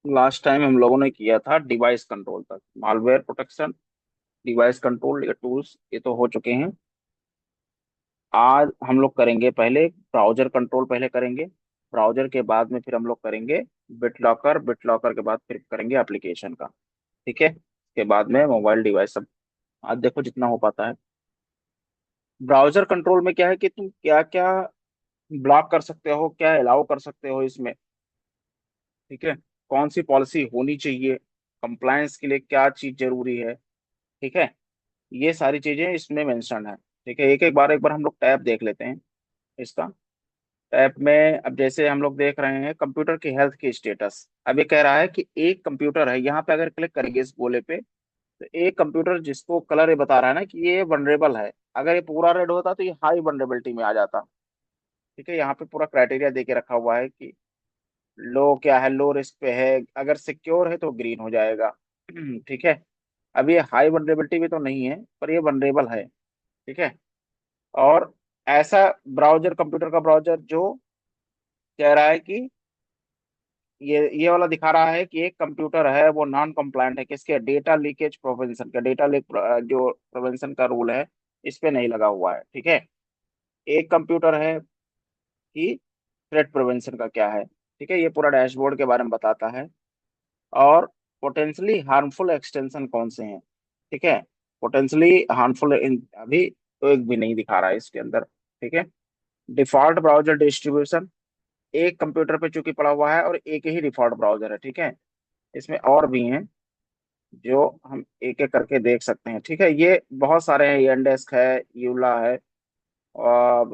Last time हम लोगों ने किया था डिवाइस कंट्रोल तक, मालवेयर प्रोटेक्शन, डिवाइस कंट्रोल, ये टूल्स ये तो हो चुके हैं। आज हम लोग करेंगे पहले ब्राउजर कंट्रोल, पहले करेंगे ब्राउजर के बाद में फिर हम लोग करेंगे बिट लॉकर के बाद फिर करेंगे एप्लीकेशन का। ठीक है, इसके बाद में मोबाइल डिवाइस सब। आज देखो जितना हो पाता है। ब्राउजर कंट्रोल में क्या है कि तुम क्या क्या ब्लॉक कर सकते हो, क्या अलाउ कर सकते हो इसमें। ठीक है, कौन सी पॉलिसी होनी चाहिए, कंप्लायंस के लिए क्या चीज जरूरी है। ठीक है, ये सारी चीजें इसमें मेंशन है। ठीक है, एक बार हम लोग टैब देख लेते हैं इसका। टैब में अब जैसे हम लोग देख रहे हैं कंप्यूटर की हेल्थ की स्टेटस, अब ये कह रहा है कि एक कंप्यूटर है, यहाँ पे अगर क्लिक करेंगे इस गोले पे तो एक कंप्यूटर जिसको कलर ये बता रहा है ना कि ये वनरेबल है, अगर ये पूरा रेड होता तो ये हाई वनरेबिलिटी में आ जाता। ठीक है, यहाँ पे पूरा क्राइटेरिया दे के रखा हुआ है कि लो क्या है, लो रिस्क पे है, अगर सिक्योर है तो ग्रीन हो जाएगा। ठीक है, अब ये हाई वनरेबिलिटी भी तो नहीं है पर ये वनरेबल है। ठीक है, और ऐसा ब्राउजर, कंप्यूटर का ब्राउजर जो कह रहा है कि ये वाला दिखा रहा है कि एक कंप्यूटर है वो नॉन कंप्लायंट है, किसके, डेटा लीकेज प्रिवेंशन का, डेटा लीक जो प्रिवेंशन का रूल है इस पे नहीं लगा हुआ है। ठीक है, एक कंप्यूटर है कि थ्रेट प्रिवेंशन का क्या है। ठीक है, ये पूरा डैशबोर्ड के बारे में बताता है। और पोटेंशियली हार्मफुल एक्सटेंशन कौन से हैं। ठीक है, पोटेंशियली हार्मफुल अभी तो एक भी नहीं दिखा रहा है इसके अंदर। ठीक है, डिफॉल्ट ब्राउजर डिस्ट्रीब्यूशन, एक कंप्यूटर पे चूंकि पड़ा हुआ है और एक ही डिफॉल्ट ब्राउजर है। ठीक है, इसमें और भी हैं जो हम एक एक करके देख सकते हैं। ठीक है, ये बहुत सारे हैं, येंडेस्क है, यूला है, और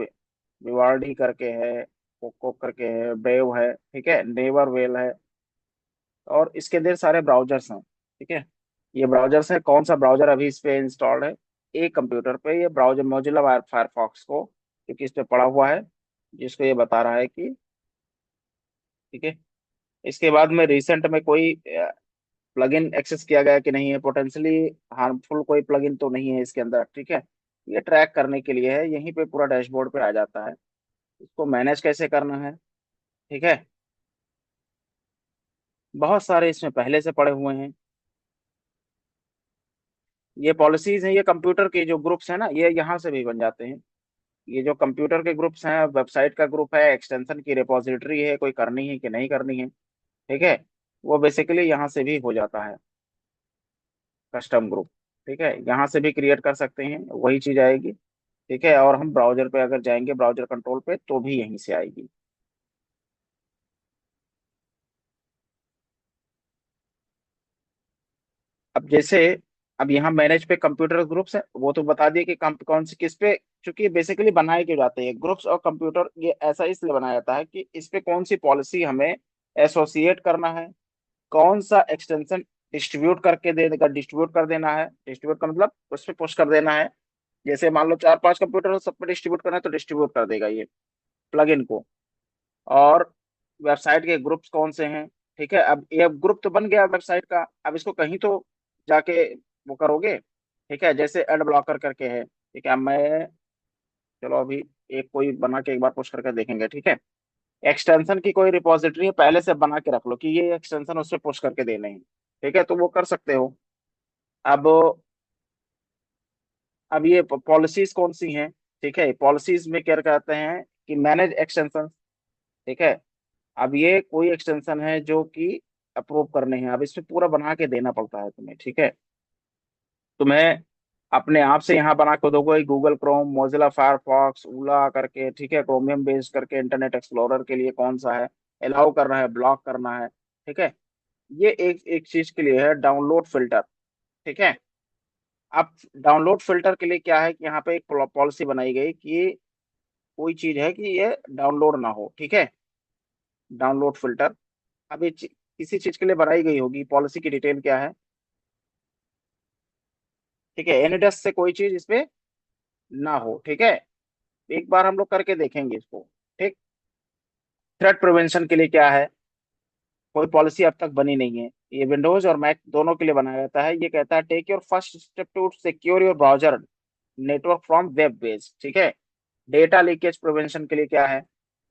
विवार्डी करके है, कोको करके है, ब्रेव है, ठीक है, नेवर वेल है, और इसके ढेर सारे ब्राउजर्स हैं। ठीक है, ये ब्राउजर्स है, कौन सा ब्राउजर अभी इस पे इंस्टॉल्ड है, एक कंप्यूटर पे ये ब्राउजर मोजिला फायरफॉक्स को, क्योंकि इस पे पड़ा हुआ है, जिसको ये बता रहा है कि ठीक है। इसके बाद में रिसेंट में कोई प्लगइन एक्सेस किया गया कि नहीं है, पोटेंशियली हार्मफुल कोई प्लगइन तो नहीं है इसके अंदर। ठीक है, ये ट्रैक करने के लिए है, यहीं पे पूरा डैशबोर्ड पे आ जाता है। इसको मैनेज कैसे करना है। ठीक है, बहुत सारे इसमें पहले से पड़े हुए हैं। ये पॉलिसीज हैं, ये कंप्यूटर के जो ग्रुप्स हैं ना, ये यहाँ से भी बन जाते हैं। ये जो कंप्यूटर के ग्रुप्स हैं, वेबसाइट का ग्रुप है, एक्सटेंशन की रिपोजिटरी है, कोई करनी है कि नहीं करनी है। ठीक है, वो बेसिकली यहाँ से भी हो जाता है, कस्टम ग्रुप। ठीक है, यहाँ से भी क्रिएट कर सकते हैं, वही चीज आएगी। ठीक है, और हम ब्राउजर पे अगर जाएंगे ब्राउजर कंट्रोल पे तो भी यहीं से आएगी। अब जैसे, अब यहाँ मैनेज पे कंप्यूटर ग्रुप्स है, वो तो बता दिए कि कौन सी किस पे, चूंकि बेसिकली बनाए क्यों जाते हैं ग्रुप्स और कंप्यूटर, ये ऐसा इसलिए बनाया जाता है कि इस पे कौन सी पॉलिसी हमें एसोसिएट करना है, कौन सा एक्सटेंशन डिस्ट्रीब्यूट करके देगा, डिस्ट्रीब्यूट कर देना है, डिस्ट्रीब्यूट का मतलब उस पे पुश कर देना है। जैसे मान लो चार पांच कंप्यूटर हो, सब पे डिस्ट्रीब्यूट करना है तो डिस्ट्रीब्यूट कर देगा ये प्लगइन को। और वेबसाइट के ग्रुप्स कौन से हैं। ठीक है, अब ये ग्रुप तो बन गया वेबसाइट का, अब इसको कहीं तो जाके वो करोगे। ठीक है, जैसे एड ब्लॉकर करके है। ठीक है, अब मैं, चलो अभी एक कोई बना के एक बार पुश करके देखेंगे। ठीक है, एक्सटेंशन की कोई रिपोजिटरी है पहले से बना के रख लो कि ये एक्सटेंशन उससे पुश करके देने हैं। ठीक है, तो वो कर सकते हो। अब अब ये पॉलिसीज कौन सी हैं। ठीक है, पॉलिसीज में क्या कहते हैं कि मैनेज एक्सटेंशन। ठीक है, अब ये कोई एक्सटेंशन है जो कि अप्रूव करने हैं, अब इसमें पूरा बना के देना पड़ता है तुम्हें। ठीक है, तुम्हें अपने आप से यहाँ बना के दोगे गूगल क्रोम, मोजिला फायरफॉक्स, उला करके, ठीक है, क्रोमियम बेस्ड करके, इंटरनेट एक्सप्लोरर के लिए कौन सा है, अलाउ करना है, ब्लॉक करना है। ठीक है, ये एक एक चीज के लिए है डाउनलोड फिल्टर। ठीक है, अब डाउनलोड फिल्टर के लिए क्या है कि यहाँ पे एक पॉलिसी बनाई गई कि कोई चीज है कि ये डाउनलोड ना हो। ठीक है, डाउनलोड फिल्टर, अब ये किसी चीज के लिए बनाई गई होगी, पॉलिसी की डिटेल क्या है। ठीक है, एनडस से कोई चीज इस पे ना हो। ठीक है, एक बार हम लोग करके देखेंगे इसको। ठीक, थ्रेट प्रिवेंशन के लिए क्या है, कोई पॉलिसी अब तक बनी नहीं है, ये विंडोज और मैक दोनों के लिए बनाया जाता है। ये कहता है take your first step to secure your browser network from web base. ठीक है, डेटा लीकेज प्रिवेंशन के लिए क्या है,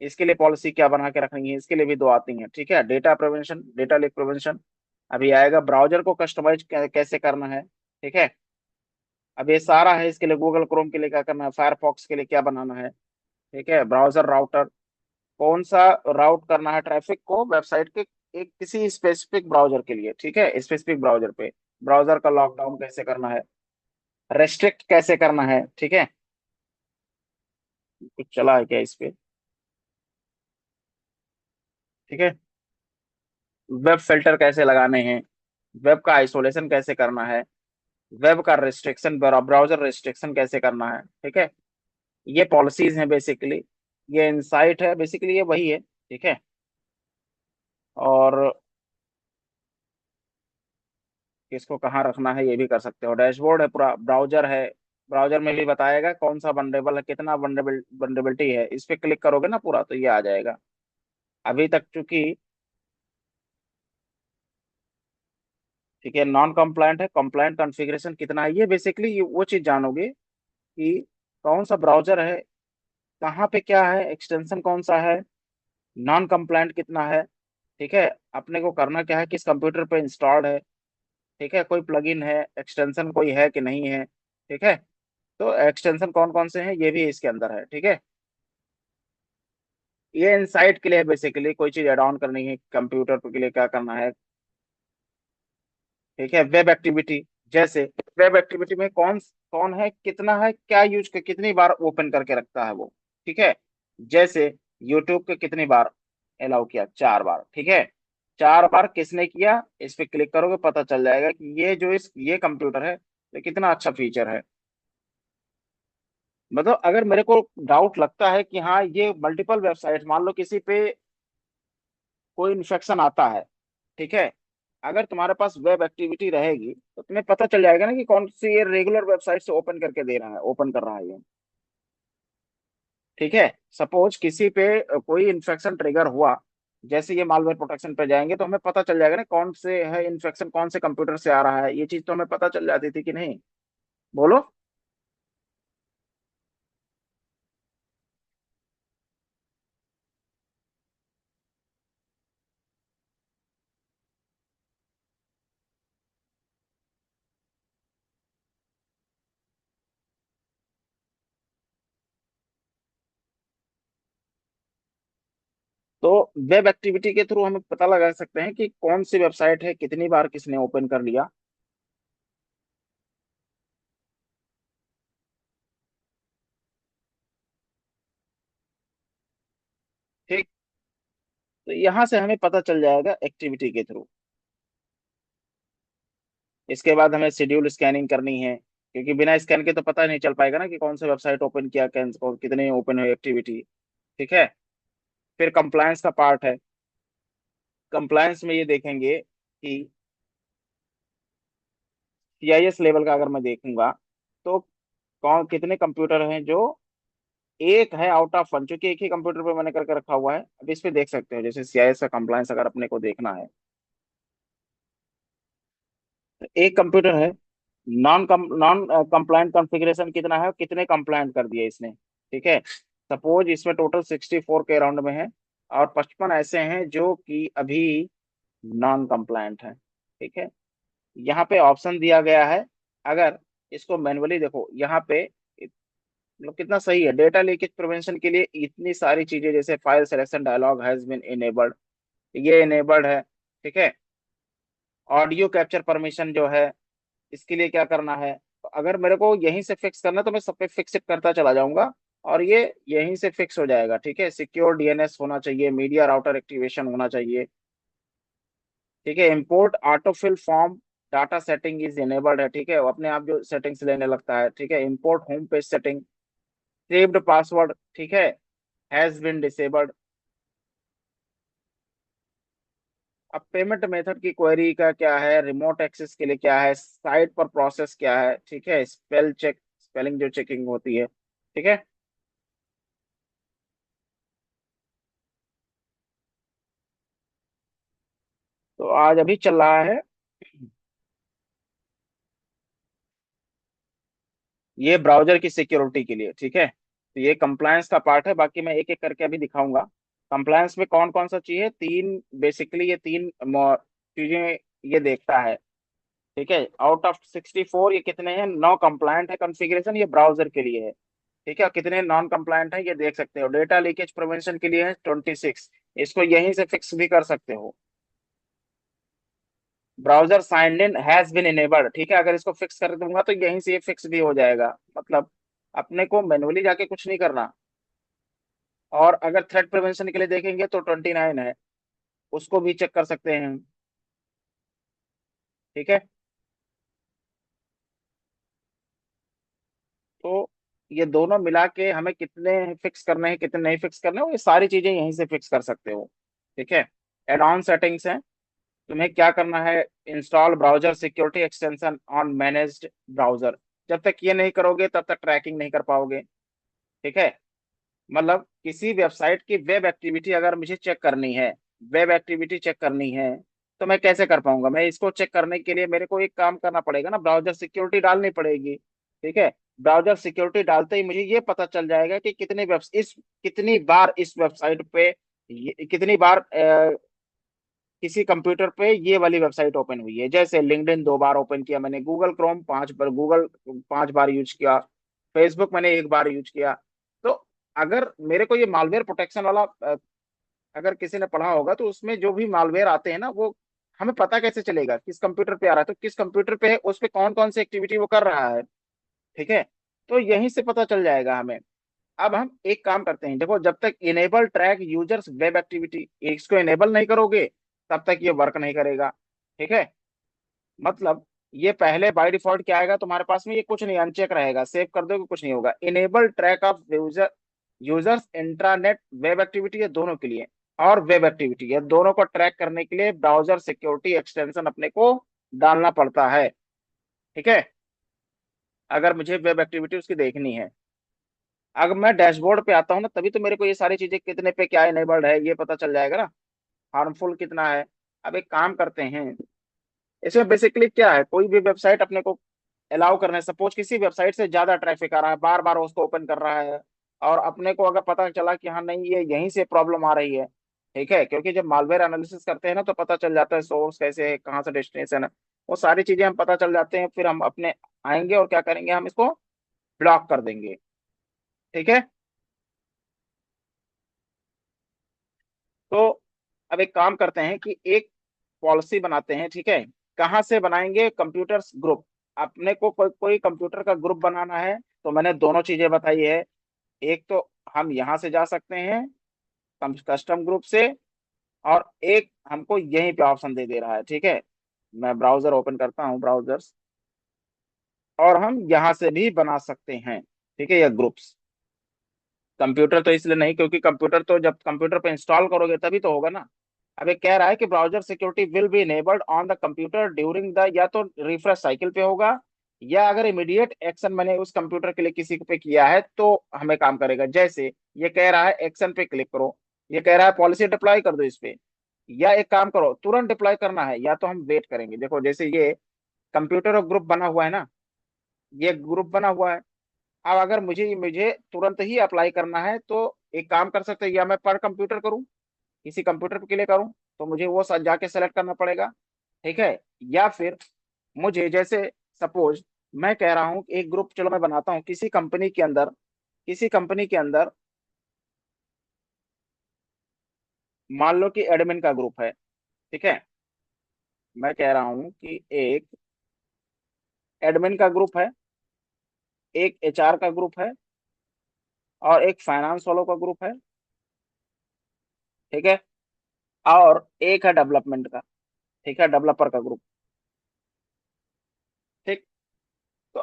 इसके लिए पॉलिसी क्या बना के रखनी है, इसके लिए भी दो आती हैं, ठीक है। Data prevention, data leak prevention अभी आएगा। ब्राउजर को कस्टमाइज कैसे करना है, ठीक है। अब ये सारा है, इसके लिए गूगल क्रोम के लिए क्या करना है, फायरफॉक्स के लिए क्या बनाना है, ठीक है। ब्राउजर राउटर, कौन सा राउट करना है ट्रैफिक को वेबसाइट के एक किसी स्पेसिफिक ब्राउजर के लिए, ठीक है, स्पेसिफिक ब्राउजर पे। ब्राउजर का लॉकडाउन कैसे करना है, रेस्ट्रिक्ट कैसे करना है, ठीक है। कुछ चला है क्या इस पे, ठीक है। वेब फिल्टर कैसे लगाने हैं, वेब का आइसोलेशन कैसे करना है, वेब का रिस्ट्रिक्शन, ब्राउजर रिस्ट्रिक्शन कैसे करना है, ठीक है। ये पॉलिसीज हैं बेसिकली, ये इनसाइट है बेसिकली, ये वही है, ठीक है। और किसको कहाँ रखना है ये भी कर सकते हो। डैशबोर्ड है, पूरा ब्राउजर है, ब्राउजर में भी बताएगा कौन सा वनरेबल है, कितना वनरेबिलिटी है। इस पे क्लिक करोगे ना पूरा तो ये आ जाएगा। अभी तक चूंकि, ठीक है, नॉन कंप्लायंट है, कंप्लायंट कॉन्फ़िगरेशन कितना है, ये बेसिकली वो चीज जानोगे कि कौन सा ब्राउजर है, कहाँ पे क्या है, एक्सटेंशन कौन सा है, नॉन कंप्लायंट कितना है, ठीक है। अपने को करना क्या है, किस कंप्यूटर पे इंस्टॉल्ड है, ठीक है, कोई प्लगइन है, एक्सटेंशन कोई है कि नहीं है, ठीक है। तो एक्सटेंशन कौन कौन से हैं ये भी इसके अंदर है, ठीक है। ये इनसाइट के लिए बेसिकली कोई चीज ऐड ऑन करनी है कंप्यूटर के लिए क्या करना है, ठीक है। वेब एक्टिविटी, जैसे वेब एक्टिविटी में कौन कौन है, कितना है, क्या यूज कर, कितनी बार ओपन करके रखता है वो, ठीक है। जैसे यूट्यूब के कितनी बार अलाउ किया, 4 बार, ठीक है। 4 बार किसने किया, इस पे क्लिक करोगे पता चल जाएगा कि ये जो इस ये कंप्यूटर है ये कितना अच्छा फीचर है। मतलब अगर मेरे को डाउट लगता है कि हाँ ये मल्टीपल वेबसाइट, मान लो किसी पे कोई इन्फेक्शन आता है, ठीक है। अगर तुम्हारे पास वेब एक्टिविटी रहेगी तो तुम्हें पता चल जाएगा ना कि कौन सी ये रेगुलर वेबसाइट से ओपन करके दे रहा है, ओपन कर रहा है ये, ठीक है। सपोज किसी पे कोई इन्फेक्शन ट्रिगर हुआ, जैसे ये मालवेयर प्रोटेक्शन पे जाएंगे तो हमें पता चल जाएगा ना कौन से है इन्फेक्शन, कौन से कंप्यूटर से आ रहा है, ये चीज तो हमें पता चल जाती थी कि नहीं, बोलो। तो वेब एक्टिविटी के थ्रू हमें पता लगा सकते हैं कि कौन सी वेबसाइट है, कितनी बार किसने ओपन कर लिया, ठीक। तो यहाँ से हमें पता चल जाएगा एक्टिविटी के थ्रू। इसके बाद हमें शेड्यूल स्कैनिंग करनी है, क्योंकि बिना स्कैन के तो पता नहीं चल पाएगा ना कि कौन सा वेबसाइट ओपन किया, और कितने ओपन हुई एक्टिविटी, ठीक है। फिर कंप्लायंस का पार्ट है। कंप्लायंस में ये देखेंगे कि सीआईएस लेवल का अगर मैं देखूंगा तो कौन कितने कंप्यूटर हैं जो, एक है आउट ऑफ 1, चूंकि एक ही कंप्यूटर पे मैंने करके रखा हुआ है। अब इस पे देख सकते हो, जैसे सीआईएस का कंप्लायंस अगर अपने को देखना है तो एक कंप्यूटर है, नॉन कंप्लायंट कॉन्फ़िगरेशन कितना है, कितने कंप्लायंट कर दिए इसने, ठीक है। सपोज इसमें टोटल 64 के अराउंड में है, और 55 ऐसे हैं जो कि अभी नॉन कंप्लायंट है, ठीक है। यहाँ पे ऑप्शन दिया गया है, अगर इसको मैन्युअली देखो यहाँ पे, मतलब कितना सही है। डेटा लीकेज प्रिवेंशन के लिए इतनी सारी चीजें, जैसे file selection dialog has been enabled, ये इनेबल्ड है, ठीक है। ऑडियो कैप्चर परमिशन जो है, इसके लिए क्या करना है, तो अगर मेरे को यहीं से फिक्स करना है तो मैं सब पे फिक्स करता चला जाऊंगा, और ये यहीं से फिक्स हो जाएगा, ठीक है। सिक्योर डीएनएस होना चाहिए, मीडिया राउटर एक्टिवेशन होना चाहिए, ठीक है। Import autofill form data setting is enabled है, ठीक है, वो अपने आप जो सेटिंग्स लेने लगता है, ठीक है। Import home page setting, saved password, ठीक है, हैज बीन डिसेबल्ड। अब पेमेंट मेथड की क्वेरी का क्या है, रिमोट एक्सेस के लिए क्या है, साइट पर प्रोसेस क्या है, ठीक है, स्पेल चेक, स्पेलिंग जो चेकिंग होती है, ठीक है। तो आज अभी चल रहा है ये ब्राउजर की सिक्योरिटी के लिए, ठीक है। तो ये कंप्लायंस का पार्ट है, बाकी मैं एक एक करके अभी दिखाऊंगा। कंप्लायंस में कौन कौन सा चाहिए, तीन बेसिकली, ये तीन चीजें ये देखता है। ठीक है, आउट ऑफ 64 ये कितने हैं, 9 कंप्लायंट है कॉन्फ़िगरेशन, ये ब्राउजर के लिए है। ठीक है, कितने नॉन कंप्लायंट है ये देख सकते हो। डेटा लीकेज प्रिवेंशन के लिए है 26, इसको यहीं से फिक्स भी कर सकते हो। Browser signed in has been enabled, ठीक है, अगर इसको फिक्स कर दूंगा तो यहीं से ये फिक्स भी हो जाएगा, मतलब अपने को मैनुअली जाके कुछ नहीं करना। और अगर थ्रेट प्रिवेंशन के लिए देखेंगे तो 29 है, उसको भी चेक कर सकते हैं हम। ठीक है, तो ये दोनों मिला के हमें कितने फिक्स करने हैं कितने नहीं फिक्स करने हैं, वो ये सारी चीजें यहीं से फिक्स कर सकते हो। ठीक है, एड ऑन सेटिंग्स है, तुम्हें क्या करना है, install browser security extension on managed browser. जब तक ये नहीं करोगे तब तक ट्रैकिंग नहीं कर पाओगे। ठीक है, मतलब किसी वेबसाइट की वेब एक्टिविटी अगर मुझे चेक करनी है, वेब एक्टिविटी चेक करनी है, तो मैं कैसे कर पाऊंगा, मैं इसको चेक करने के लिए मेरे को एक काम करना पड़ेगा ना, ब्राउजर सिक्योरिटी डालनी पड़ेगी। ठीक है, ब्राउजर सिक्योरिटी डालते ही मुझे ये पता चल जाएगा कि कितनी बार इस वेबसाइट पे कितनी बार किसी कंप्यूटर पे ये वाली वेबसाइट ओपन हुई है। जैसे लिंक्डइन 2 बार ओपन किया मैंने, गूगल 5 बार यूज किया, फेसबुक मैंने 1 बार यूज किया। तो अगर मेरे को ये मालवेयर प्रोटेक्शन वाला अगर किसी ने पढ़ा होगा तो उसमें जो भी मालवेयर आते हैं ना, वो हमें पता कैसे चलेगा किस कंप्यूटर पे आ रहा है, तो किस कंप्यूटर पे है उस पे कौन कौन सी एक्टिविटी वो कर रहा है। ठीक है, तो यहीं से पता चल जाएगा हमें। अब हम एक काम करते हैं, देखो जब तक enable track users web activity, इसको इनेबल नहीं करोगे तब तक ये वर्क नहीं करेगा। ठीक है, मतलब ये पहले बाय डिफॉल्ट क्या आएगा तुम्हारे पास में, ये कुछ नहीं, अनचेक रहेगा, सेव कर दोगे कुछ नहीं होगा। Enable track of users intranet web activity है दोनों के लिए, और वेब एक्टिविटी है दोनों को ट्रैक करने के लिए ब्राउजर सिक्योरिटी एक्सटेंशन अपने को डालना पड़ता है। ठीक है, अगर मुझे वेब एक्टिविटी उसकी देखनी है, अगर मैं डैशबोर्ड पे आता हूँ ना, तभी तो मेरे को ये सारी चीजें कितने पे क्या इनेबल्ड है ये पता चल जाएगा ना, हार्मफुल कितना है। अब एक काम करते हैं, इसमें बेसिकली क्या है, कोई भी वेबसाइट अपने को अलाउ करना है, सपोज किसी वेबसाइट से ज्यादा ट्रैफिक आ रहा है, बार बार उसको ओपन कर रहा है, और अपने को अगर पता चला कि हाँ नहीं ये यहीं से प्रॉब्लम आ रही है। ठीक है, क्योंकि जब मालवेयर एनालिसिस करते हैं ना तो पता चल जाता है सोर्स कैसे है, कहाँ से डेस्टिनेशन है, वो सारी चीजें हम पता चल जाते हैं, फिर हम अपने आएंगे और क्या करेंगे, हम इसको ब्लॉक कर देंगे। ठीक है, तो अब एक काम करते हैं कि एक पॉलिसी बनाते हैं। ठीक है, कहाँ से बनाएंगे, कंप्यूटर्स ग्रुप, अपने को कोई कोई कंप्यूटर का ग्रुप बनाना है, तो मैंने दोनों चीजें बताई है। एक तो हम यहाँ से जा सकते हैं कस्टम ग्रुप से, और एक हमको यहीं पे ऑप्शन दे दे रहा है। ठीक है, मैं ब्राउजर ओपन करता हूँ, ब्राउजर्स, और हम यहाँ से भी बना सकते हैं। ठीक है, ये ग्रुप्स, कंप्यूटर तो इसलिए नहीं क्योंकि कंप्यूटर तो जब कंप्यूटर पे इंस्टॉल करोगे तभी तो होगा ना। अब ये कह रहा है कि browser security will be enabled on the computer during the, या तो रिफ्रेश साइकिल पे होगा, या अगर इमीडिएट एक्शन मैंने उस कंप्यूटर के लिए किसी पे किया है तो हमें काम करेगा। जैसे ये कह रहा है एक्शन पे क्लिक करो, ये कह रहा है पॉलिसी डिप्लॉय कर दो इस पे, या एक काम करो तुरंत डिप्लॉय करना है, या तो हम वेट करेंगे। देखो जैसे ये कंप्यूटर और ग्रुप बना हुआ है ना, ये ग्रुप बना हुआ है। अब अगर मुझे मुझे तुरंत ही अप्लाई करना है तो एक काम कर सकते हैं, या मैं पर कंप्यूटर करूं, किसी कंप्यूटर के लिए करूं, तो मुझे वो जाके सेलेक्ट करना पड़ेगा। ठीक है, या फिर मुझे जैसे सपोज मैं कह रहा हूं कि एक ग्रुप चलो मैं बनाता हूं किसी कंपनी के अंदर, किसी कंपनी के अंदर मान लो कि एडमिन का ग्रुप है। ठीक है, मैं कह रहा हूं कि एक एडमिन का ग्रुप है, एक एचआर का ग्रुप है, और एक फाइनेंस वालों का ग्रुप है। ठीक है, और एक है डेवलपमेंट का, ठीक है, डेवलपर का ग्रुप। ठीक, तो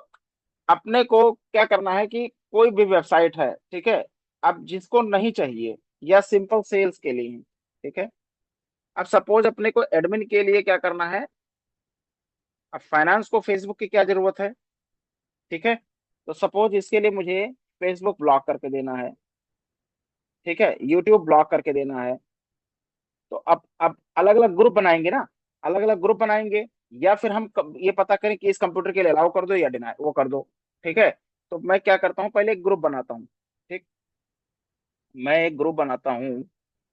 अपने को क्या करना है कि कोई भी वेबसाइट है, ठीक है, अब जिसको नहीं चाहिए, या सिंपल सेल्स के लिए है, ठीक है, अब सपोज अपने को एडमिन के लिए क्या करना है, अब फाइनेंस को फेसबुक की क्या जरूरत है। ठीक है, तो सपोज इसके लिए मुझे फेसबुक ब्लॉक करके देना है, ठीक है, यूट्यूब ब्लॉक करके देना है। तो अब अलग अलग ग्रुप बनाएंगे ना, अलग अलग ग्रुप बनाएंगे, या फिर हम ये पता करें कि इस कंप्यूटर के लिए अलाउ कर दो या डिनाई वो कर दो। ठीक है, तो मैं क्या करता हूँ, पहले एक ग्रुप बनाता हूँ। ठीक, मैं एक ग्रुप बनाता हूँ,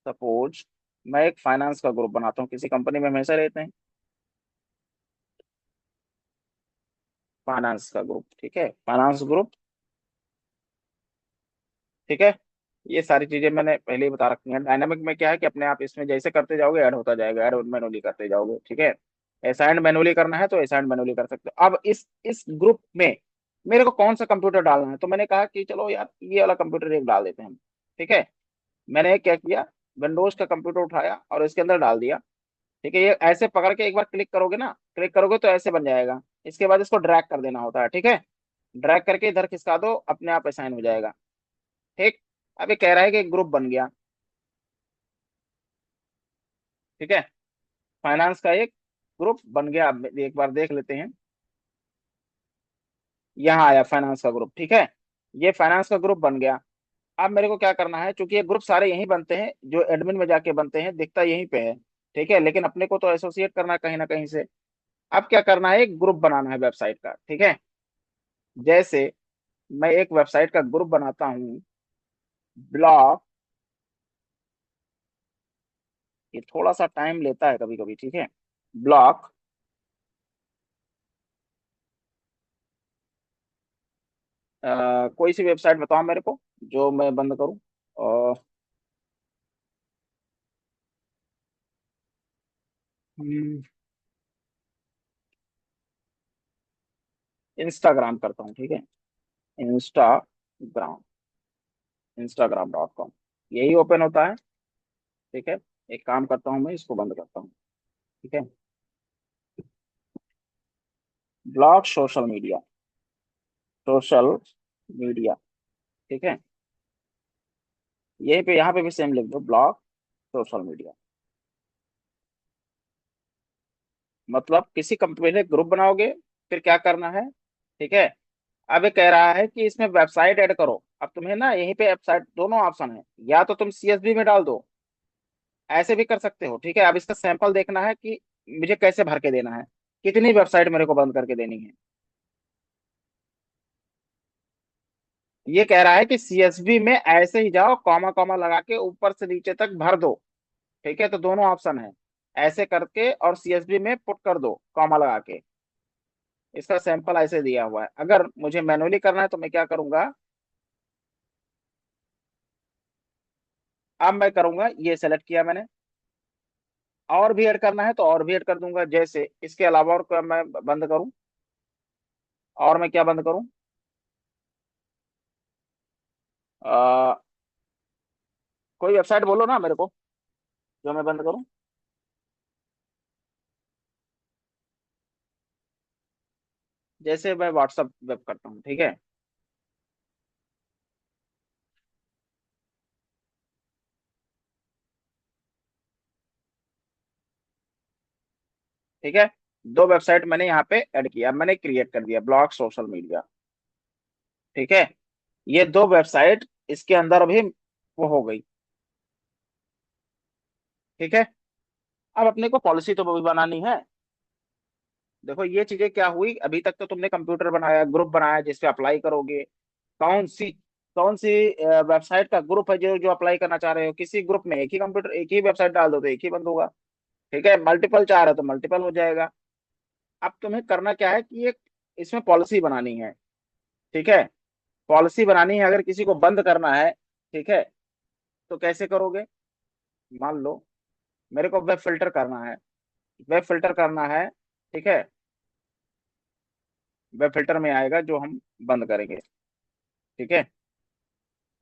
सपोज मैं एक फाइनेंस का ग्रुप बनाता हूँ, किसी कंपनी में हमेशा रहते हैं फाइनेंस का ग्रुप, ठीक है, फाइनेंस ग्रुप, ठीक है। ये सारी चीजें मैंने पहले ही बता रखी हैं। डायनामिक में क्या है कि अपने आप इसमें जैसे करते जाओगे ऐड होता जाएगा, ऐड मैनुअली करते जाओगे, ठीक है। असाइंड मैनुअली करना है तो असाइंड मैनुअली कर सकते हो। अब इस ग्रुप में मेरे को कौन सा कंप्यूटर डालना है, तो मैंने कहा कि चलो यार ये वाला कंप्यूटर एक डाल देते हैं हम, ठीक है। मैंने क्या किया, विंडोज का कंप्यूटर उठाया और इसके अंदर डाल दिया, ठीक है। ये ऐसे पकड़ के एक बार क्लिक करोगे ना, क्लिक करोगे तो ऐसे बन जाएगा। इसके बाद इसको ड्रैग कर देना होता है, ठीक है। ड्रैग करके इधर खिसका दो, अपने आप असाइन हो जाएगा, ठीक। अब ये कह रहा है कि एक ग्रुप बन गया, ठीक है। फाइनेंस का एक ग्रुप बन गया। अब एक बार देख लेते हैं, यहाँ आया फाइनेंस का ग्रुप, ठीक है। ये फाइनेंस का ग्रुप बन गया। अब मेरे को क्या करना है, क्योंकि ये ग्रुप सारे यहीं बनते हैं, जो एडमिन में जाके बनते हैं, दिखता यहीं पे है, ठीक है। लेकिन अपने को तो एसोसिएट करना है कहीं ना कहीं से। अब क्या करना है, एक ग्रुप बनाना है वेबसाइट का, ठीक है। जैसे मैं एक वेबसाइट का ग्रुप बनाता हूँ, ब्लॉग, ये थोड़ा सा टाइम लेता है कभी कभी, ठीक है। ब्लॉग, कोई सी वेबसाइट बताओ मेरे को जो मैं बंद करूँ। और इंस्टाग्राम करता हूँ, ठीक है। इंस्टाग्राम, instagram.com, यही ओपन होता है, ठीक है। एक काम करता हूँ, मैं इसको बंद करता हूँ, ठीक है। Blog social media, social media, ठीक है। यहीं पे यहाँ पे भी सेम लिख दो, ब्लॉग सोशल मीडिया। मतलब किसी कंपनी में ग्रुप बनाओगे, फिर क्या करना है, ठीक है। अब ये कह रहा है कि इसमें वेबसाइट ऐड करो। अब तुम्हें ना यहीं पे वेबसाइट दोनों ऑप्शन है, या तो तुम सीएसवी में डाल दो, ऐसे भी कर सकते हो, ठीक है। अब इसका सैंपल देखना है कि मुझे कैसे भर के देना है, कितनी वेबसाइट मेरे को बंद करके देनी है। ये कह रहा है कि सीएसवी में ऐसे ही जाओ, कॉमा कॉमा लगा के ऊपर से नीचे तक भर दो, ठीक है। तो दोनों ऑप्शन है, ऐसे करके और सीएसवी में पुट कर दो कॉमा लगा के। इसका सैंपल ऐसे दिया हुआ है। अगर मुझे मैनुअली करना है तो मैं क्या करूंगा, अब मैं करूंगा, ये सेलेक्ट किया मैंने, और भी ऐड करना है तो और भी ऐड कर दूंगा। जैसे इसके अलावा और क्या मैं बंद करूं, और मैं क्या बंद करूं, आ, कोई वेबसाइट बोलो ना मेरे को जो मैं बंद करूं। जैसे मैं व्हाट्सअप वेब करता हूँ, ठीक है, ठीक है। दो वेबसाइट मैंने यहाँ पे ऐड किया, मैंने क्रिएट कर दिया, ब्लॉग सोशल मीडिया, ठीक है। ये दो वेबसाइट इसके अंदर अभी वो हो गई, ठीक है। अब अपने को पॉलिसी तो भी बनानी है। देखो ये चीजें क्या हुई, अभी तक तो तुमने कंप्यूटर बनाया, ग्रुप बनाया जिस पे अप्लाई करोगे। कौन सी कौन सी वेबसाइट का ग्रुप है जो जो अप्लाई करना चाह रहे हो, किसी ग्रुप में एक ही कंप्यूटर एक ही वेबसाइट डाल दो तो एक ही बंद होगा, ठीक है। मल्टीपल चाह रहे हो तो मल्टीपल हो जाएगा। अब तुम्हें करना क्या है कि एक इसमें पॉलिसी बनानी है, ठीक है। पॉलिसी बनानी है, अगर किसी को बंद करना है, ठीक है, तो कैसे करोगे। मान लो मेरे को वेब फिल्टर करना है, वेब फिल्टर करना है, ठीक है। वेब फिल्टर में आएगा जो हम बंद करेंगे, ठीक है।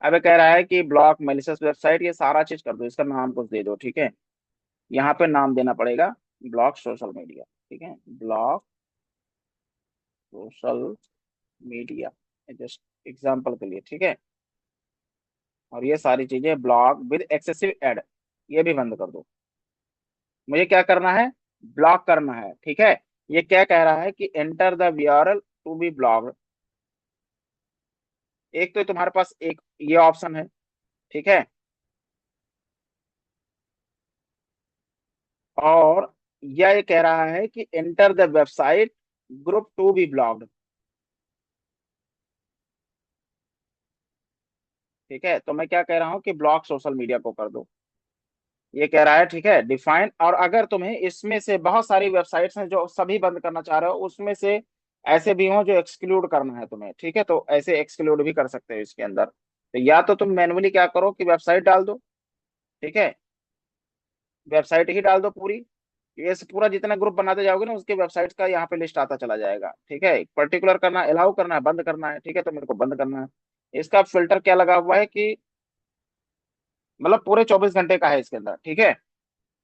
अब ये कह रहा है कि ब्लॉक मेलिशियस वेबसाइट, ये सारा चीज कर दो, इसका नाम कुछ दे दो, ठीक है। यहाँ पे नाम देना पड़ेगा ब्लॉक सोशल मीडिया, ठीक है। Block social media, just example के लिए, ठीक है। और ये सारी चीजें ब्लॉक विद एक्सेसिव एड, ये भी बंद कर दो। मुझे क्या करना है, ब्लॉक करना है, ठीक है। ये क्या कह रहा है कि enter the URL to be blocked. एक तो तुम्हारे पास एक ये ऑप्शन है, ठीक है। और यह ये कह रहा है कि enter the website group to be blocked, ठीक है। तो मैं क्या कह रहा हूँ कि ब्लॉक सोशल मीडिया को कर दो, ये कह रहा है, ठीक है, डिफाइन। और अगर तुम्हें इसमें से बहुत सारी वेबसाइट्स हैं जो सभी बंद करना चाह रहे हो, उसमें से ऐसे भी हो जो एक्सक्लूड करना है तुम्हें, ठीक है, तो ऐसे एक्सक्लूड भी कर सकते हो इसके अंदर। तो या तो तुम मैनुअली क्या करो कि वेबसाइट डाल दो, ठीक है, वेबसाइट ही डाल दो पूरी। ये पूरा जितना ग्रुप बनाते जाओगे ना, उसके वेबसाइट का यहाँ पे लिस्ट आता चला जाएगा, ठीक है। पर्टिकुलर करना, अलाउ करना है, बंद करना है, ठीक है, तो मेरे को बंद करना है। इसका फिल्टर क्या लगा हुआ है कि मतलब पूरे 24 घंटे का है इसके अंदर, ठीक है।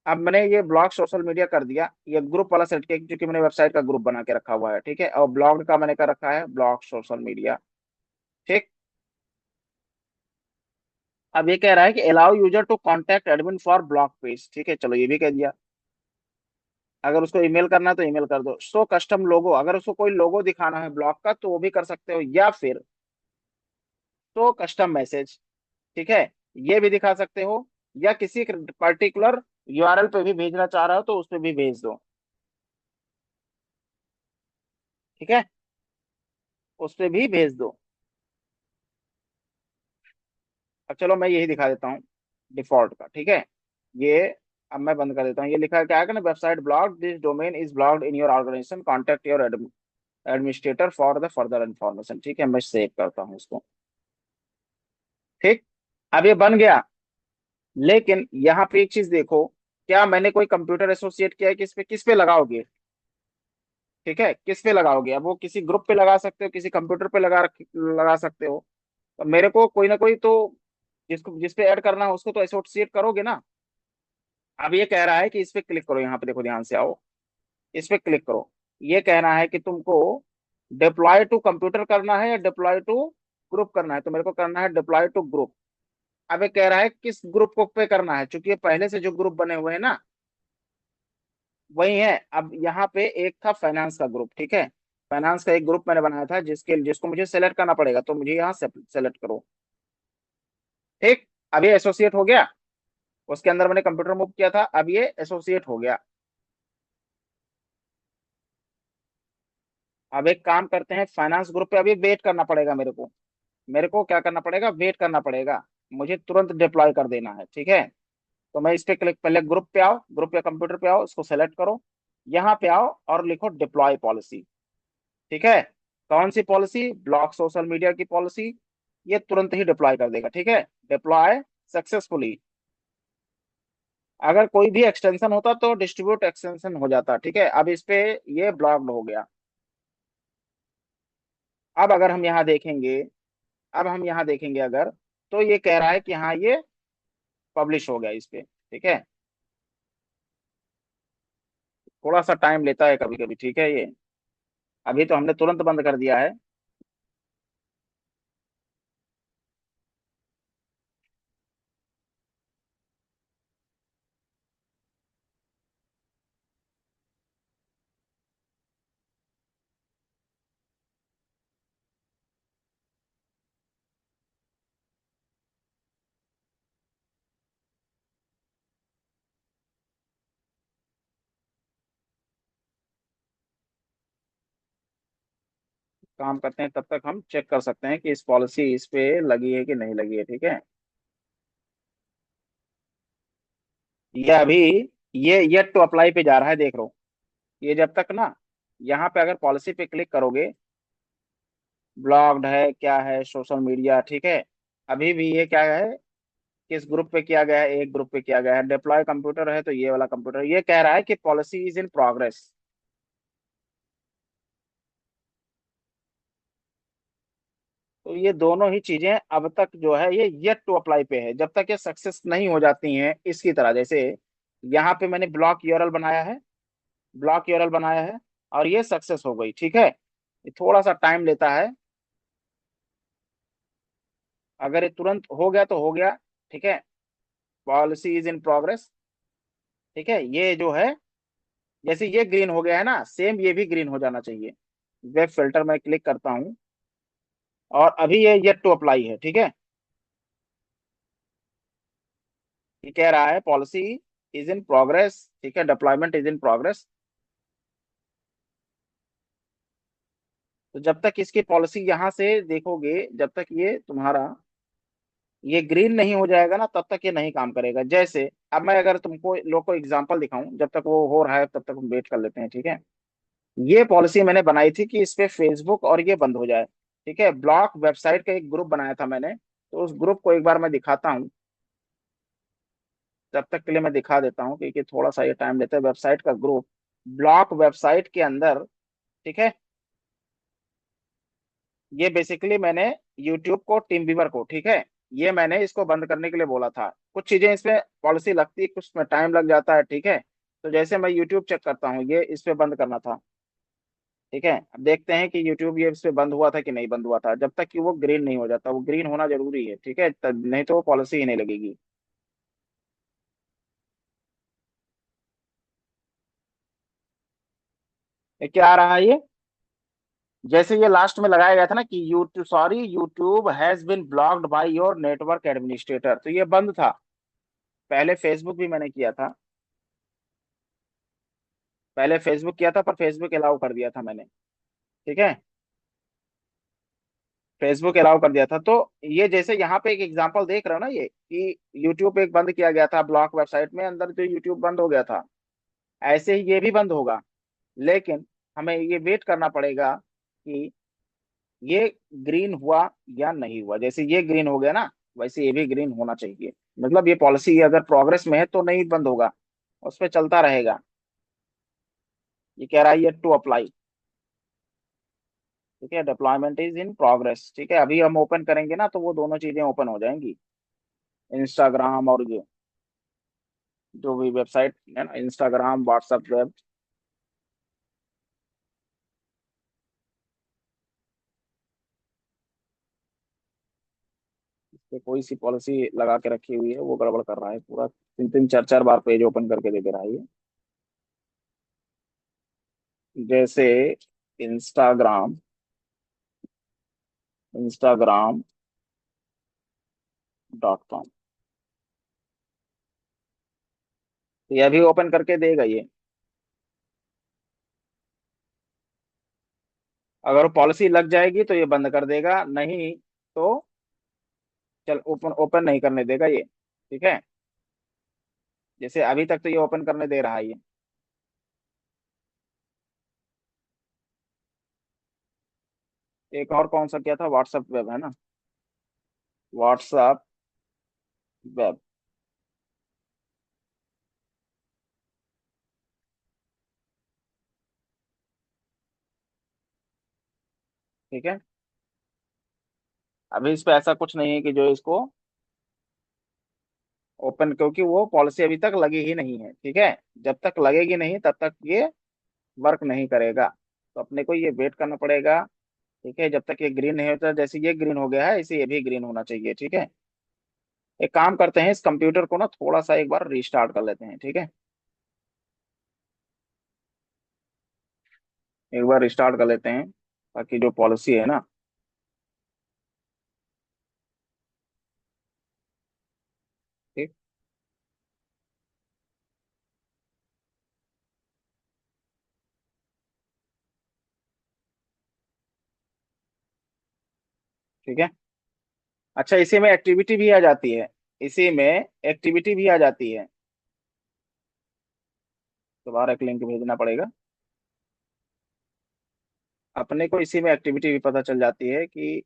अब मैंने ये ब्लॉग सोशल मीडिया कर दिया, ये ग्रुप वाला सेट किया क्योंकि मैंने वेबसाइट का ग्रुप बना के रखा हुआ है, ठीक है। और ब्लॉग का मैंने कर रखा है ब्लॉग सोशल मीडिया, ठीक। अब ये कह रहा है कि allow user to contact admin for block page, ठीक है, चलो ये भी कह दिया। अगर उसको ईमेल करना है तो ईमेल कर दो। शो कस्टम लोगो, अगर उसको कोई लोगो दिखाना है ब्लॉग का तो वो भी कर सकते हो, या फिर शो कस्टम मैसेज, ठीक है, ये भी दिखा सकते हो। या किसी पर्टिकुलर यूआरएल पे भी भेजना चाह रहे हो तो उस पे भी भेज दो, ठीक है, उस पे भी भेज दो। अब चलो मैं यही दिखा देता हूँ डिफॉल्ट का, ठीक है। ये अब मैं बंद कर देता हूँ। ये लिखा है क्या है ना, website block, this domain is blocked in your organization, contact your administrator for the further information, ठीक है। मैं सेव करता हूँ इसको, ठीक। अब ये बन गया। लेकिन यहाँ पे एक चीज देखो, क्या मैंने कोई कंप्यूटर एसोसिएट किया है, किस पे लगाओगे, ठीक है, किस पे लगाओगे। अब वो किसी ग्रुप पे लगा सकते हो, किसी कंप्यूटर पे लगा सकते हो। तो मेरे को कोई ना कोई तो जिसको जिस पे ऐड करना है उसको तो एसोसिएट करोगे ना। अब ये कह रहा है कि इस पे क्लिक करो, यहाँ पे देखो, ध्यान से आओ, इस पे क्लिक करो। ये कहना है कि तुमको डिप्लॉय टू कंप्यूटर करना है या डिप्लॉय टू ग्रुप करना है, तो मेरे को करना है डिप्लॉय टू ग्रुप। अब ये कह रहा है किस ग्रुप को पे करना है, क्योंकि ये पहले से जो ग्रुप बने हुए हैं ना वही है। अब यहाँ पे एक था फाइनेंस का ग्रुप, ठीक है, फाइनेंस का एक ग्रुप मैंने बनाया था जिसको मुझे सेलेक्ट करना पड़ेगा, तो मुझे यहाँ से सेलेक्ट करो, ठीक। अब ये एसोसिएट हो गया, उसके अंदर मैंने कंप्यूटर मूव किया था, अब ये एसोसिएट हो गया। अब एक काम करते हैं, फाइनेंस ग्रुप पे अभी वेट करना पड़ेगा मेरे को क्या करना पड़ेगा, वेट करना पड़ेगा। मुझे तुरंत डिप्लॉय कर देना है, ठीक है। तो मैं इस पे क्लिक, पहले ग्रुप पे आओ, ग्रुप या कंप्यूटर पे आओ, इसको सेलेक्ट करो, यहाँ पे आओ और लिखो डिप्लॉय पॉलिसी, ठीक है। कौन सी पॉलिसी, ब्लॉक सोशल मीडिया की पॉलिसी। ये तुरंत ही डिप्लॉय कर देगा, ठीक है, डिप्लॉय सक्सेसफुली। अगर कोई भी एक्सटेंशन होता तो डिस्ट्रीब्यूट एक्सटेंशन हो जाता, ठीक है। अब इस पे ये ब्लॉक्ड हो गया। अब अगर हम यहाँ देखेंगे, अब हम यहाँ देखेंगे अगर, तो ये कह रहा है कि हाँ ये पब्लिश हो गया इस पे, ठीक है। थोड़ा सा टाइम लेता है कभी कभी, ठीक है। ये अभी तो हमने तुरंत बंद कर दिया है। काम करते हैं, तब तक हम चेक कर सकते हैं कि इस पॉलिसी इस पे लगी है कि नहीं लगी है, ठीक है। ये अभी ये येट टू अप्लाई पे जा रहा है, देख लो। ये जब तक ना, यहाँ पे अगर पॉलिसी पे क्लिक करोगे, ब्लॉक्ड है, क्या है, सोशल मीडिया, ठीक है। अभी भी ये क्या है, किस ग्रुप पे किया गया है, एक ग्रुप पे किया गया है, डिप्लॉय कंप्यूटर है तो ये वाला कंप्यूटर। ये कह रहा है कि पॉलिसी इज इन प्रोग्रेस। तो ये दोनों ही चीजें अब तक जो है ये येट टू अप्लाई पे है, जब तक ये सक्सेस नहीं हो जाती हैं इसकी तरह। जैसे यहाँ पे मैंने ब्लॉक यूआरएल बनाया है, ब्लॉक यूआरएल बनाया है, और ये सक्सेस हो गई, ठीक है। ये थोड़ा सा टाइम लेता है। अगर ये तुरंत हो गया तो हो गया, ठीक है, पॉलिसी इज इन प्रोग्रेस, ठीक है। ये जो है, जैसे ये ग्रीन हो गया है ना, सेम ये भी ग्रीन हो जाना चाहिए। वेब फिल्टर में क्लिक करता हूँ, और अभी ये येट टू अप्लाई है, ठीक है। ये कह रहा है पॉलिसी इज इन प्रोग्रेस, ठीक है, डिप्लॉयमेंट इज इन प्रोग्रेस। तो जब तक इसकी पॉलिसी यहाँ से देखोगे, जब तक ये तुम्हारा ये ग्रीन नहीं हो जाएगा ना, तब तक ये नहीं काम करेगा। जैसे अब मैं अगर तुमको लोग को एग्जांपल दिखाऊं, जब तक वो हो रहा है तब तक हम वेट कर लेते हैं, ठीक है। ये पॉलिसी मैंने बनाई थी कि इस पे फेसबुक और ये बंद हो जाए, ठीक है। ब्लॉक वेबसाइट का एक ग्रुप बनाया था मैंने, तो उस ग्रुप को एक बार मैं दिखाता हूँ। तब तक के लिए मैं दिखा देता हूँ, क्योंकि थोड़ा सा ये टाइम लेता है। वेबसाइट का ग्रुप, ब्लॉक वेबसाइट के अंदर, ठीक है। ये बेसिकली मैंने यूट्यूब को, टीम व्यूअर को, ठीक है, ये मैंने इसको बंद करने के लिए बोला था। कुछ चीजें इसमें पॉलिसी लगती है, कुछ में टाइम लग जाता है, ठीक है। तो जैसे मैं यूट्यूब चेक करता हूँ, ये इस पे बंद करना था, ठीक है। अब देखते हैं कि यूट्यूब ये इस पे बंद हुआ था कि नहीं बंद हुआ था। जब तक कि वो ग्रीन नहीं हो जाता, वो ग्रीन होना जरूरी है, ठीक है, तब नहीं तो वो पॉलिसी ही नहीं लगेगी। ये क्या आ रहा है ये, जैसे ये लास्ट में लगाया गया था ना कि YouTube, sorry, YouTube has been blocked by your network administrator, तो ये बंद था। पहले फेसबुक भी मैंने किया था, पहले फेसबुक किया था, पर फेसबुक अलाउ कर दिया था मैंने, ठीक है। फेसबुक अलाउ कर दिया था। तो ये जैसे यहाँ पे एक एग्जांपल देख रहे हो ना, ये कि यूट्यूब एक बंद किया गया था, ब्लॉक वेबसाइट में अंदर जो यूट्यूब बंद हो गया था, ऐसे ही ये भी बंद होगा। लेकिन हमें ये वेट करना पड़ेगा कि ये ग्रीन हुआ या नहीं हुआ। जैसे ये ग्रीन हो गया ना, वैसे ये भी ग्रीन होना चाहिए। मतलब ये पॉलिसी अगर प्रोग्रेस में है तो नहीं बंद होगा, उस पर चलता रहेगा। ये कह रहा है ये टू अप्लाई, ठीक है, डिप्लॉयमेंट इज इन प्रोग्रेस, ठीक है। अभी हम ओपन करेंगे ना, तो वो दोनों चीजें ओपन हो जाएंगी, इंस्टाग्राम और जो भी वेबसाइट है ना, इंस्टाग्राम, व्हाट्सएप वेब। पे कोई सी पॉलिसी लगा के रखी हुई है, वो गड़बड़ कर रहा है पूरा, तीन तीन चार चार बार पेज ओपन करके दे दे रहा है ये। जैसे इंस्टाग्राम, instagram.com, तो ये भी ओपन करके देगा ये। अगर वो पॉलिसी लग जाएगी तो ये बंद कर देगा, नहीं तो चल ओपन ओपन नहीं करने देगा ये, ठीक है। जैसे अभी तक तो ये ओपन करने दे रहा है ये। एक और कौन सा क्या था, व्हाट्सएप वेब है ना, व्हाट्सएप वेब, ठीक है। अभी इस पे ऐसा कुछ नहीं है कि जो इसको ओपन, क्योंकि वो पॉलिसी अभी तक लगी ही नहीं है, ठीक है। जब तक लगेगी नहीं तब तक ये वर्क नहीं करेगा। तो अपने को ये वेट करना पड़ेगा, ठीक है, जब तक ये ग्रीन नहीं होता। जैसे ये ग्रीन हो गया है, इसे ये भी ग्रीन होना चाहिए, ठीक है। एक काम करते हैं, इस कंप्यूटर को ना थोड़ा सा एक बार रीस्टार्ट कर लेते हैं, ठीक है। एक बार रिस्टार्ट कर लेते हैं, ताकि जो पॉलिसी है ना, ठीक, ठीक है। अच्छा, इसी में एक्टिविटी भी आ जाती है, इसी में एक्टिविटी भी आ जाती है। दोबारा एक लिंक भेजना पड़ेगा। अपने को इसी में एक्टिविटी भी पता चल जाती है कि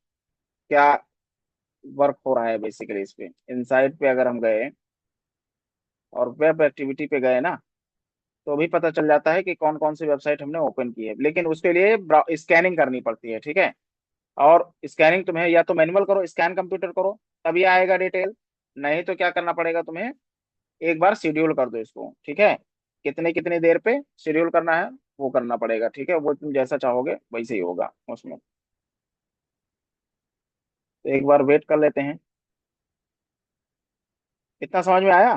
क्या वर्क हो रहा है बेसिकली। इस पे इनसाइट पे अगर हम गए और वेब एक्टिविटी पे गए ना, तो भी पता चल जाता है कि कौन कौन सी वेबसाइट हमने ओपन की है। लेकिन उसके लिए स्कैनिंग करनी पड़ती है, ठीक है। और स्कैनिंग तुम्हें या तो मैनुअल करो, स्कैन कंप्यूटर करो, तभी आएगा डिटेल। नहीं तो क्या करना पड़ेगा तुम्हें, एक बार शेड्यूल कर दो इसको, ठीक है। कितने कितनी देर पे शेड्यूल करना है, वो करना पड़ेगा, ठीक है। वो तुम जैसा चाहोगे वैसे ही होगा उसमें। तो एक बार वेट कर लेते हैं। इतना समझ में आया,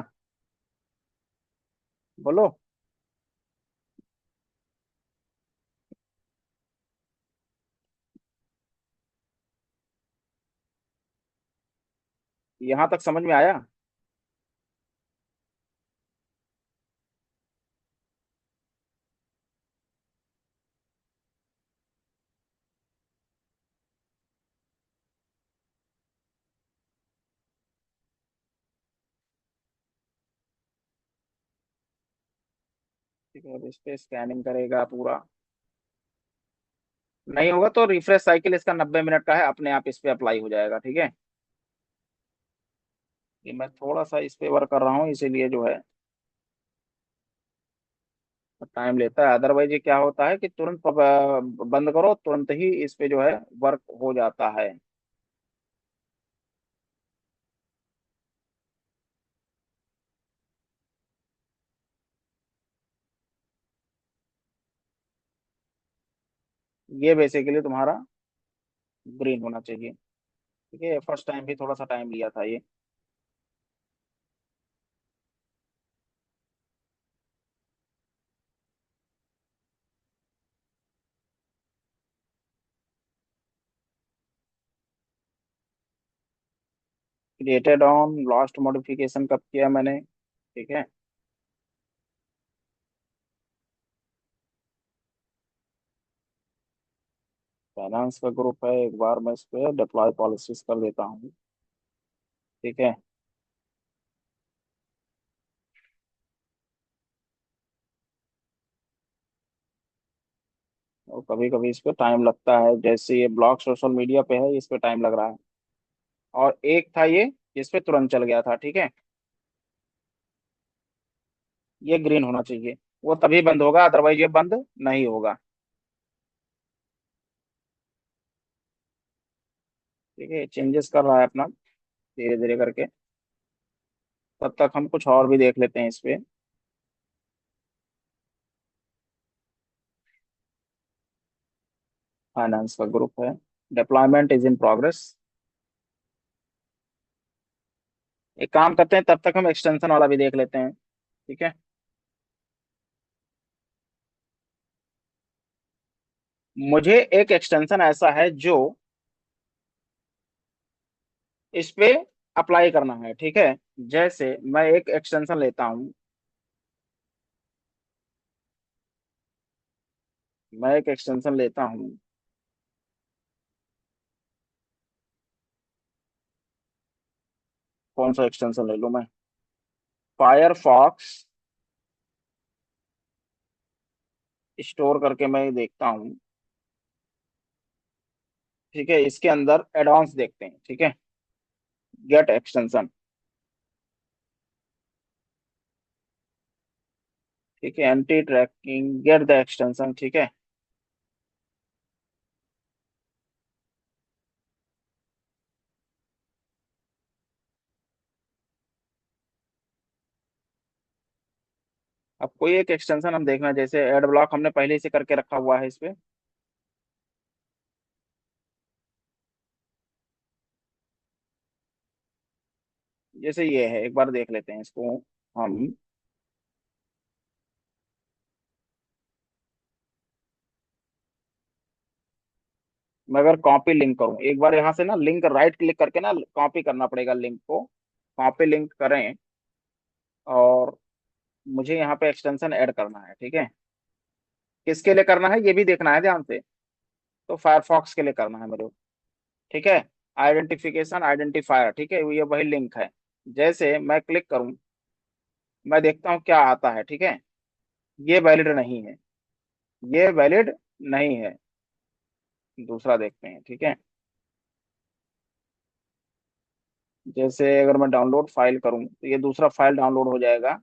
बोलो। यहाँ तक समझ में आया। ठीक है, अब इस पे स्कैनिंग करेगा पूरा। नहीं होगा तो रिफ्रेश साइकिल इसका 90 मिनट का है, अपने आप इस पे अप्लाई हो जाएगा। ठीक है, ये मैं थोड़ा सा इस पे वर्क कर रहा हूँ, इसीलिए जो है टाइम लेता है। अदरवाइज ये क्या होता है कि तुरंत बंद करो, तुरंत ही इस पे जो है वर्क हो जाता है। ये बेसिकली तुम्हारा ग्रीन होना चाहिए। ठीक है, फर्स्ट टाइम भी थोड़ा सा टाइम लिया था ये। क्रिएटेड ऑन लास्ट मॉडिफिकेशन कब किया मैंने? ठीक है, फाइनेंस का ग्रुप है, एक बार मैं इस पे डिप्लॉय पॉलिसीज कर देता हूँ। ठीक है, और कभी कभी इस पे टाइम लगता है, जैसे ये ब्लॉग सोशल मीडिया पे है, इस पे टाइम लग रहा है। और एक था ये जिस पे तुरंत चल गया था। ठीक है, ये ग्रीन होना चाहिए, वो तभी बंद होगा, अदरवाइज ये बंद नहीं होगा। ठीक है, चेंजेस कर रहा है अपना धीरे धीरे करके। तब तक हम कुछ और भी देख लेते हैं इस पे। फाइनेंस का ग्रुप है, डिप्लॉयमेंट इज इन प्रोग्रेस। एक काम करते हैं, तब तक हम एक्सटेंशन वाला भी देख लेते हैं। ठीक है, मुझे एक एक्सटेंशन ऐसा है जो इस पे अप्लाई करना है। ठीक है, जैसे मैं एक एक्सटेंशन लेता हूँ, मैं एक एक्सटेंशन लेता हूँ। कौन सा एक्सटेंशन ले लूँ मैं? फायरफॉक्स स्टोर करके मैं देखता हूँ। ठीक है, इसके अंदर एडवांस देखते हैं। ठीक है, गेट एक्सटेंशन। ठीक है, anti tracking, get the extension. ठीक है, अब कोई एक एक्सटेंशन हम देखना, जैसे एड ब्लॉक हमने पहले से करके रखा हुआ है इस पे। जैसे ये है, एक बार देख लेते हैं इसको हम। मैं अगर कॉपी लिंक करूं, एक बार यहाँ से ना लिंक राइट क्लिक करके ना कॉपी करना पड़ेगा लिंक को। कॉपी लिंक करें, और मुझे यहाँ पे एक्सटेंशन ऐड करना है। ठीक है, किसके लिए करना है ये भी देखना है ध्यान से। तो फायरफॉक्स के लिए करना है मेरे को। ठीक है, आइडेंटिफिकेशन आइडेंटिफायर। ठीक है, ये वही लिंक है। जैसे मैं क्लिक करूं, मैं देखता हूँ क्या आता है। ठीक है, ये वैलिड नहीं है, ये वैलिड नहीं है। दूसरा देखते हैं। ठीक है, जैसे अगर मैं डाउनलोड फाइल करूं तो ये दूसरा फाइल डाउनलोड हो जाएगा।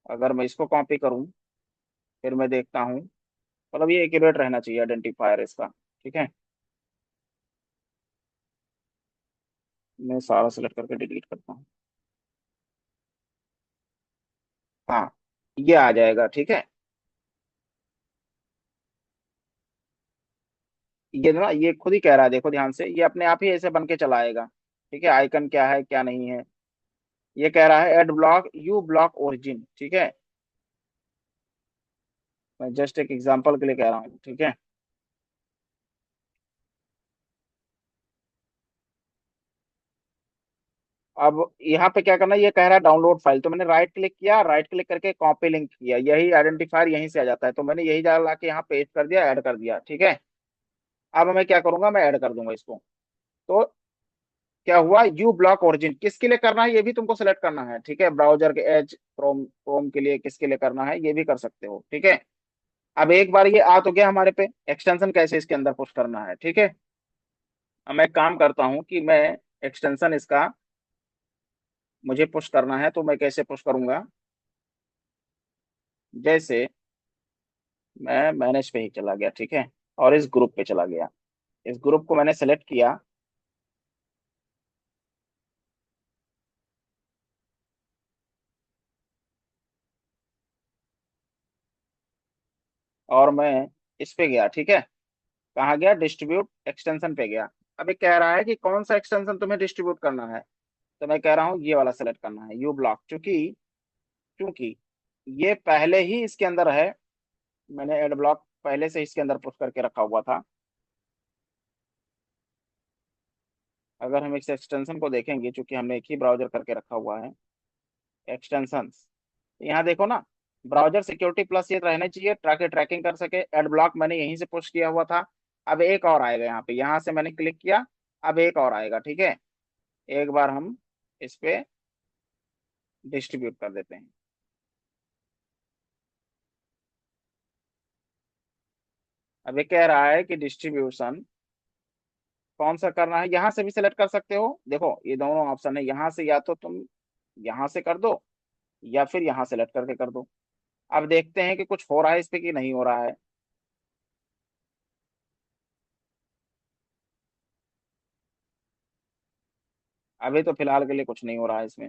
अगर मैं इसको कॉपी करूं, फिर मैं देखता हूं, मतलब ये एक्यूरेट रहना चाहिए आइडेंटिफायर इसका। ठीक है, मैं सारा सेलेक्ट करके डिलीट करता हूँ। हाँ, ये आ जाएगा। ठीक है, ये ना ये खुद ही कह रहा है, देखो ध्यान से, ये अपने आप ही ऐसे बन के चला आएगा। ठीक है, आइकन क्या है क्या नहीं है, ये कह रहा है ad block you block origin. ठीक है, मैं जस्ट एक एग्जांपल के लिए कह रहा हूँ। ठीक है, अब यहाँ पे क्या करना है, ये कह रहा है डाउनलोड फाइल, तो मैंने राइट क्लिक किया, राइट क्लिक करके कॉपी लिंक किया, यही आइडेंटिफायर यहीं से आ जाता है, तो मैंने यही जा ला के यहाँ पेस्ट कर दिया, ऐड कर दिया। ठीक है, अब मैं क्या करूंगा, मैं ऐड कर दूंगा इसको। तो क्या हुआ, यू ब्लॉक ओरिजिन किसके लिए करना है ये भी तुमको सेलेक्ट करना है, ठीक है। ब्राउजर के एज क्रोम क्रोम के लिए किसके लिए करना है ये भी कर सकते हो, ठीक है। अब एक बार ये आ तो गया हमारे पे, एक्सटेंशन कैसे इसके अंदर पुश करना है, ठीक है। अब मैं एक काम करता हूँ कि मैं एक्सटेंशन इसका मुझे पुश करना है, तो मैं कैसे पुश करूंगा। जैसे मैं मैनेज पे ही चला गया, ठीक है, और इस ग्रुप पे चला गया। इस ग्रुप को मैंने सेलेक्ट किया, और मैं इस पे गया, ठीक है। कहाँ गया, डिस्ट्रीब्यूट एक्सटेंशन पे गया। अब ये कह रहा है कि कौन सा एक्सटेंशन तुम्हें डिस्ट्रीब्यूट करना है, तो मैं कह रहा हूँ ये वाला सेलेक्ट करना है, यू ब्लॉक, क्योंकि क्योंकि ये पहले ही इसके अंदर है। मैंने एड ब्लॉक पहले से इसके अंदर पुश करके रखा हुआ था। अगर हम इस एक्सटेंशन को देखेंगे, चूंकि हमने एक ही ब्राउजर करके रखा हुआ है, एक्सटेंशंस, यहाँ देखो ना, ब्राउजर सिक्योरिटी प्लस ये रहना चाहिए ताकि ट्रैकिंग कर सके। एड ब्लॉक मैंने यहीं से पुश किया हुआ था। अब एक और आएगा यहाँ पे, यहाँ से मैंने क्लिक किया, अब एक और आएगा, ठीक है। एक बार हम इस पे डिस्ट्रीब्यूट कर देते हैं। अब ये कह रहा है कि डिस्ट्रीब्यूशन कौन सा करना है, यहाँ से भी सिलेक्ट कर सकते हो। देखो ये दोनों ऑप्शन है, यहाँ से या तो तुम यहाँ से कर दो, या फिर यहाँ सेलेक्ट करके कर दो। अब देखते हैं कि कुछ हो रहा है इस पे कि नहीं हो रहा है। अभी तो फिलहाल के लिए कुछ नहीं हो रहा है इसमें,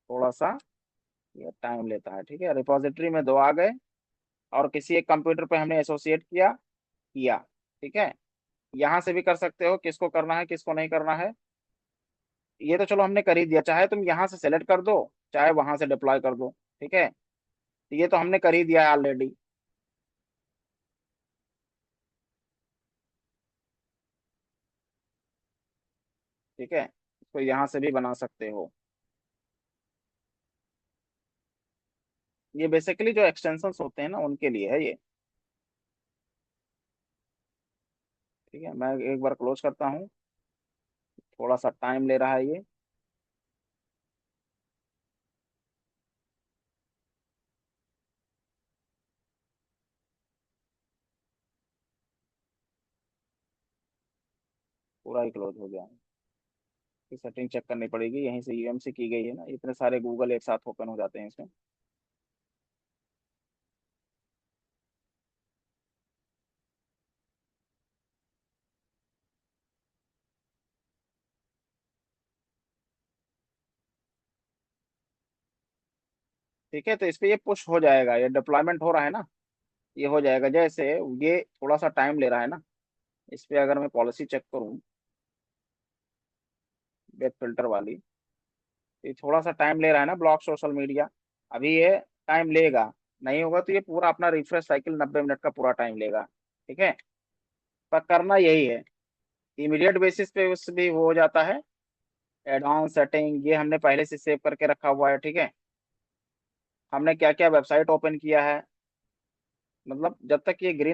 थोड़ा सा ये टाइम लेता है, ठीक है। रिपोजिटरी में दो आ गए, और किसी एक कंप्यूटर पे हमने एसोसिएट किया किया, ठीक है। यहाँ से भी कर सकते हो, किसको करना है किसको नहीं करना है। ये तो चलो हमने कर ही दिया, चाहे तुम यहाँ से सेलेक्ट कर दो, चाहे वहां से डिप्लॉय कर दो, ठीक है। तो ये तो हमने कर ही दिया है ऑलरेडी, ठीक है। इसको यहाँ से भी बना सकते हो। ये बेसिकली जो एक्सटेंशंस होते हैं ना उनके लिए है ये, ठीक है। मैं एक बार क्लोज करता हूँ, थोड़ा सा टाइम ले रहा है ये। पूरा ही क्लोज हो गया है। सेटिंग चेक करनी पड़ेगी, यहीं से यूएमसी की गई है ना, इतने सारे गूगल एक साथ ओपन हो जाते हैं इसमें। ठीक है, तो इस पे ये पुश हो जाएगा, ये डिप्लॉयमेंट हो रहा है ना, ये हो जाएगा। जैसे ये थोड़ा सा टाइम ले रहा है ना, इस पे अगर मैं पॉलिसी चेक करूँ, वेब फिल्टर वाली, तो ये थोड़ा सा टाइम ले रहा है ना, ब्लॉक सोशल मीडिया। अभी ये टाइम लेगा, नहीं होगा तो ये पूरा अपना रिफ्रेश साइकिल 90 मिनट का पूरा टाइम लेगा, ठीक है। पर करना यही है, इमीडिएट बेसिस पे उस भी हो जाता है। एडवांस सेटिंग ये हमने पहले से सेव करके रखा हुआ है, ठीक है। हमने क्या क्या वेबसाइट ओपन किया है, मतलब जब तक ये ग्रीन